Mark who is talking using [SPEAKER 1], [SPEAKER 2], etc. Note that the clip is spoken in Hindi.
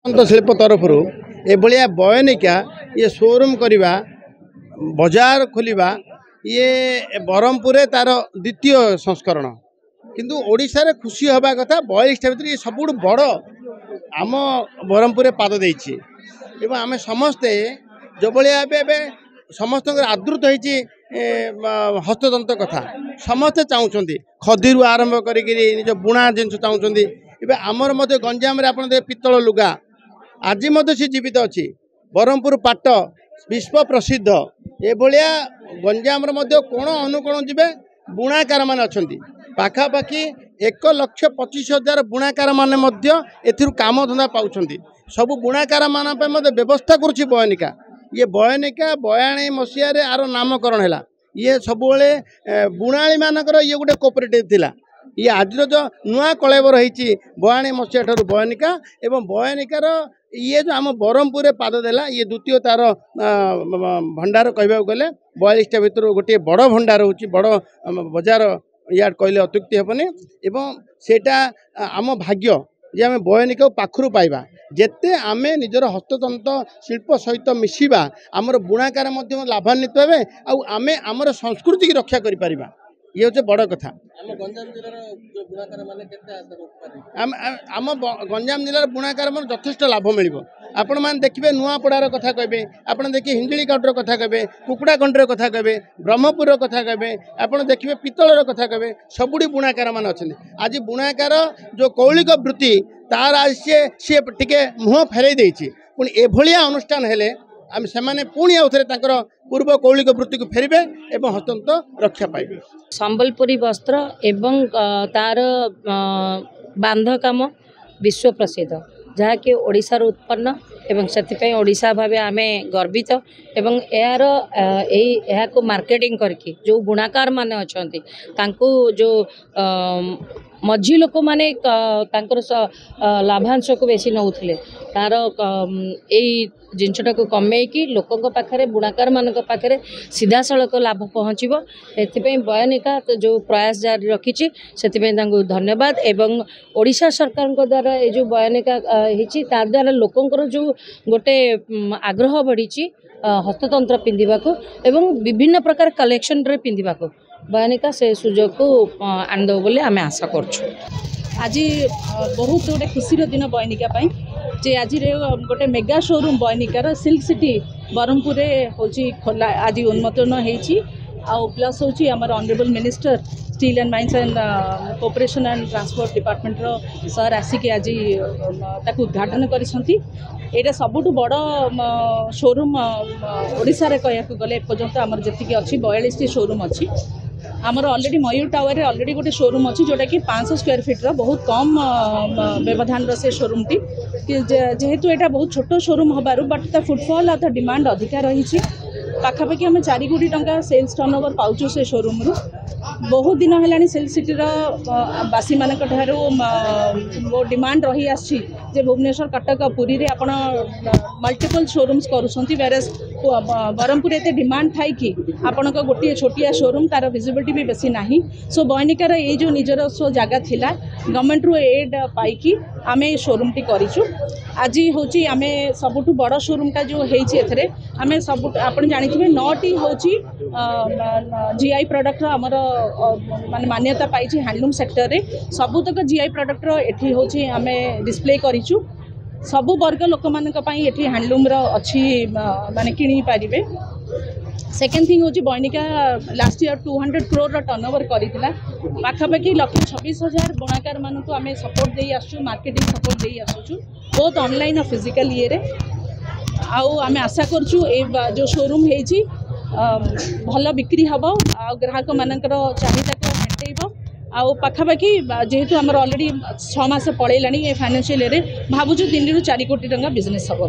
[SPEAKER 1] शिल्प तरफ एभलिया बयनिका ये शोरूम करवा बजार खोलिबा ये ब्रह्मपुर तार द्वितीय संस्करण किंतु ओडिशा रे खुशी हवा कथा 42टा भीतर ये सब बड़ आम ब्रह्मपुर पाद देछि एवं आम समस्ते जो भाया समस्त आदृत होती हस्ततंत्र कथा समस्ते चाहते खदी आरंभ कर निज बुणा जिन चाहते आमर गंजाम आप पितल लुगा आज सी जीवित अच्छी ब्रह्मपुर पाट विश्व प्रसिद्ध एभलिया गंजाम कोण अनुकोण जी बुणाकार मान अच्छा पाखापाखि 1,25,000 बुणाकार मैंने काम धंदा पाँच सब बुणाकार मान व्यवस्था करुच्ची बयनिका ये बयनिका 92 मसीह आर नामकरण है ये सब बुणाणी मानकर ये गोटे कोऑपरेटिव थिला ये आज जो नुआ कलेबर रही 92 मसीहा ठार बयनिका एवं बयनिकार ये जो आम ब्रह्मपुर पाद देला ये द्वितीय तार भंडार कहवा गले 42टा भीतर गोटे बड़ भंडार होची बड़ बजार या कहले अत्युक्ति हेबनी एवं सेटा आम भाग्य जे आम बयनिका पाखरु पाइबा जेते आमे निजर हस्ततंत्र शिल्प सहित मिसिबा आमर बुणाकार लाभान्वित हेबे आउ आमे आमर संस्कृति की रक्षा करि परिबा ये हूँ बड़ कथा आम गंजाम जिलार बुणाकार मान यथेष्ट लाभ मिल आपण मैंने देखिए नुआपड़ार कथा कहे आप देखिए हिंजिली काउटर कथा कहे कुकुड़ा कंटर कथा कहे ब्रह्मपुर कथा कहे आप देखिए पितलर कथा कहे सबुड़ी बुणाकार मान अच्छा आज बुणाकार जो कौलिक वृत्ति तार आज सी टे मुह फेरई पुणी एभलिया अनुष्ठान हेले आम से पुणी आउ थे पूर्व कौलिक वृत्ति को फेरबे एवं हस्ततंत्र रक्षा पाइबे।
[SPEAKER 2] संबलपुरी वस्त्र एवं तार बांध काम विश्व प्रसिद्ध जहाँकि ओडिशार उत्पन्न एवं से ओडिशा भावे आमे गर्वित एवं यार को मार्केटिंग करके जो बुणाकार माने अछंती तांको जो मझी लोक माने लाभांश को बेसी नौथिले तार जिनटा को कमेकी लोकों पाखे बुणाकार मान पाखे सीधा सड़क लाभ पहुँचो एथि बयनिका जो प्रयास जारी रखी से धन्यवाद एवं ओडिशा सरकार द्वारा ये जो बयनिका द्वारा लोकंर जो गोटे आग्रह बढ़ी हस्ततंत्र पिंधिबा को एवं विभिन्न प्रकार कलेक्शन रे पिंधिबा को बयनिका से सुजोग को आनदो बोले आमे आशा करछु।
[SPEAKER 3] आज बहुत गोटे खुशी दिन बयनिका पाई जे आज गोटे मेगा शोरूम बयनिकार सिल्क सिटी ब्रह्मपुर होची खोला आज उन्मोचन होती प्लस होची हमर honourable minister steel and mines and cooperation and transport department रो सर आसिक आज ताकू उद्घाटन करिसंती एटा सबुठु बड़ शोरूम ओडिशा रे कहया गले पर्यंत हमर जति अच्छी 42टी शोरूम अच्छी आमर ऑलरेडी मयूर टावर ऑलरेडी गोटे शोरूम अच्छी जोटा कि 500 स्क्वायर फीट बहुत कम व्यवधान से शोरूम टी जेहेतु यहाँ बहुत छोट शोरूम हबार बट ता फुटफॉल आ डिमांड अधिका रही पाखापाखि आम 4 कोटी टंका सेल्स टर्नओवर पाउचु से शोरूम रु बहुत दिन है सिल्क सिटीर बासी मान वो डिमांड रही आसी भुवनेश्वर कटक पुरी रे आपण मल्टीपल शोरूम्स करुँच वेरेस ब्रह्मपुर एत डिमांड थाई कि आपण गोटे छोटिया शोरूम तार विजिबिलिटी भी बेसी नाही सो बयनिकार ये जो निजर सो जगह थिला गवर्नमेंट रू एड पाई आमे शोरूम टी करिछु आज होची आमे सबुठु बड़ शोरूम टा जो हेछि एथरे आमे सब आपण जानिथिबे 9टी होची जीआई प्रोडक्ट हमर माने मान्यता पाई हैंडलूम सेक्टर रे सबुतक जीआई प्रोडक्ट एठी होची आमे डिस्प्ले करिछु सबु वर्ग लोक मानक पई एठी हैंडलूम रो अच्छी माने किनी पारिबे। सेकेंड थिंग होची बयनिका लास्ट ईयर 200 करोड़ रो टर्नओवर करिथिला पाखापाखि 1,26,000 बुणाकार मानक आमे सपोर्ट देई आसु मार्केटिंग सपोर्ट देई आसु बोथ ऑनलाइन और फिजिकल ये रे आउ आमे आशा करछु ए जो शोरूम हेछि भल बिक्री हबो आ ग्राहक मानकर चाहिदा को मेंटेइबो आउ पाखापाखि जेहेतु आमर ऑलरेडी 6 मास पड़ेलानी फाइनेंशियल रे भाबुछु 3 ରୁ 4 कोटी टंका बिजनेस हबो।